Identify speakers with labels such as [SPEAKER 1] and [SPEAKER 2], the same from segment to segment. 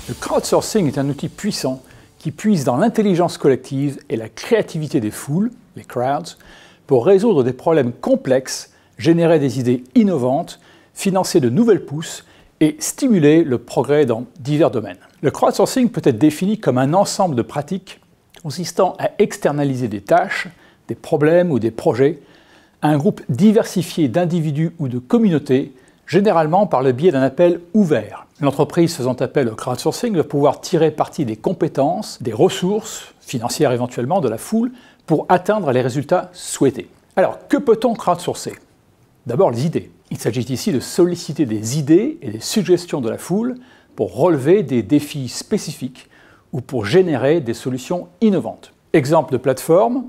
[SPEAKER 1] Le crowdsourcing est un outil puissant qui puise dans l'intelligence collective et la créativité des foules, les crowds, pour résoudre des problèmes complexes, générer des idées innovantes, financer de nouvelles pousses et stimuler le progrès dans divers domaines. Le crowdsourcing peut être défini comme un ensemble de pratiques consistant à externaliser des tâches, des problèmes ou des projets à un groupe diversifié d'individus ou de communautés, généralement par le biais d'un appel ouvert. L'entreprise faisant appel au crowdsourcing va pouvoir tirer parti des compétences, des ressources, financières éventuellement, de la foule pour atteindre les résultats souhaités. Alors, que peut-on crowdsourcer? D'abord, les idées. Il s'agit ici de solliciter des idées et des suggestions de la foule pour relever des défis spécifiques ou pour générer des solutions innovantes. Exemple de plateforme,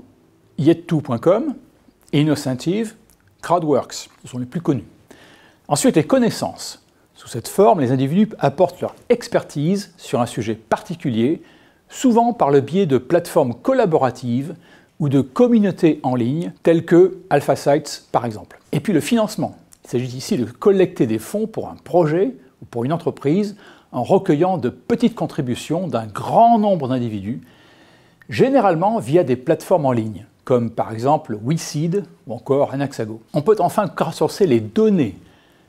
[SPEAKER 1] yet2.com, Innocentive, Crowdworks, ce sont les plus connus. Ensuite, les connaissances. Sous cette forme, les individus apportent leur expertise sur un sujet particulier, souvent par le biais de plateformes collaboratives ou de communautés en ligne, telles que AlphaSites par exemple. Et puis le financement. Il s'agit ici de collecter des fonds pour un projet ou pour une entreprise en recueillant de petites contributions d'un grand nombre d'individus, généralement via des plateformes en ligne, comme par exemple WeSeed ou encore Anaxago. On peut enfin crowdsourcer les données,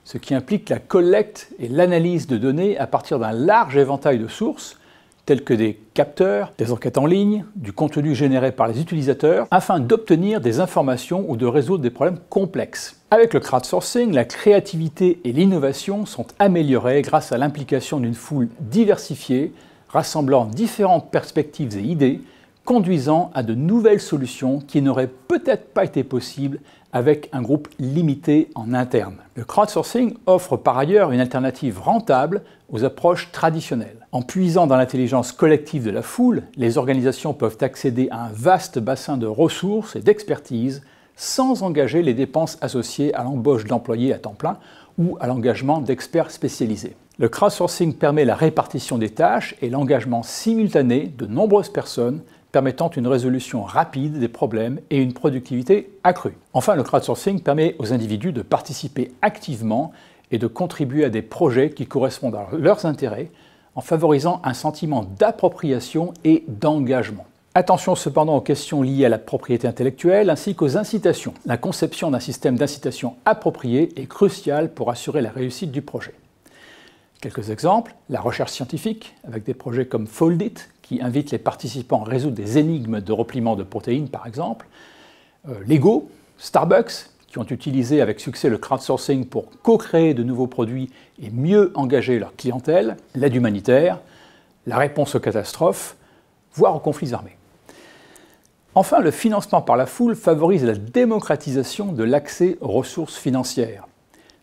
[SPEAKER 1] ce qui implique la collecte et l'analyse de données à partir d'un large éventail de sources, tels que des capteurs, des enquêtes en ligne, du contenu généré par les utilisateurs, afin d'obtenir des informations ou de résoudre des problèmes complexes. Avec le crowdsourcing, la créativité et l'innovation sont améliorées grâce à l'implication d'une foule diversifiée, rassemblant différentes perspectives et idées, conduisant à de nouvelles solutions qui n'auraient peut-être pas été possibles avec un groupe limité en interne. Le crowdsourcing offre par ailleurs une alternative rentable aux approches traditionnelles. En puisant dans l'intelligence collective de la foule, les organisations peuvent accéder à un vaste bassin de ressources et d'expertise sans engager les dépenses associées à l'embauche d'employés à temps plein ou à l'engagement d'experts spécialisés. Le crowdsourcing permet la répartition des tâches et l'engagement simultané de nombreuses personnes, permettant une résolution rapide des problèmes et une productivité accrue. Enfin, le crowdsourcing permet aux individus de participer activement et de contribuer à des projets qui correspondent à leurs intérêts, en favorisant un sentiment d'appropriation et d'engagement. Attention cependant aux questions liées à la propriété intellectuelle ainsi qu'aux incitations. La conception d'un système d'incitation approprié est cruciale pour assurer la réussite du projet. Quelques exemples, la recherche scientifique, avec des projets comme Foldit, qui invitent les participants à résoudre des énigmes de repliement de protéines par exemple, Lego, Starbucks, qui ont utilisé avec succès le crowdsourcing pour co-créer de nouveaux produits et mieux engager leur clientèle, l'aide humanitaire, la réponse aux catastrophes, voire aux conflits armés. Enfin, le financement par la foule favorise la démocratisation de l'accès aux ressources financières.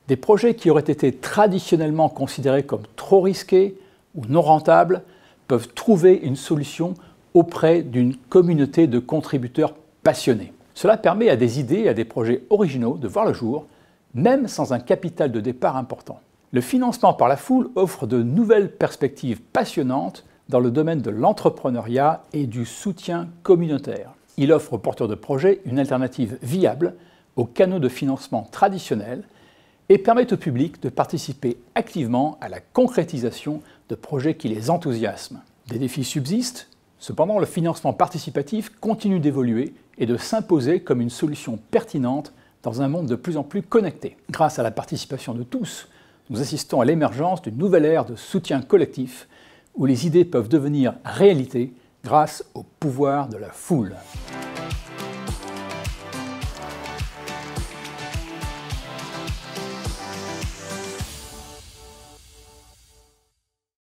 [SPEAKER 1] Des projets qui auraient été traditionnellement considérés comme trop risqués ou non rentables peuvent trouver une solution auprès d'une communauté de contributeurs passionnés. Cela permet à des idées et à des projets originaux de voir le jour, même sans un capital de départ important. Le financement par la foule offre de nouvelles perspectives passionnantes dans le domaine de l'entrepreneuriat et du soutien communautaire. Il offre aux porteurs de projets une alternative viable aux canaux de financement traditionnels et permet au public de participer activement à la concrétisation de projets qui les enthousiasment. Des défis subsistent, cependant le financement participatif continue d'évoluer et de s'imposer comme une solution pertinente dans un monde de plus en plus connecté. Grâce à la participation de tous, nous assistons à l'émergence d'une nouvelle ère de soutien collectif où les idées peuvent devenir réalité grâce au pouvoir de la foule.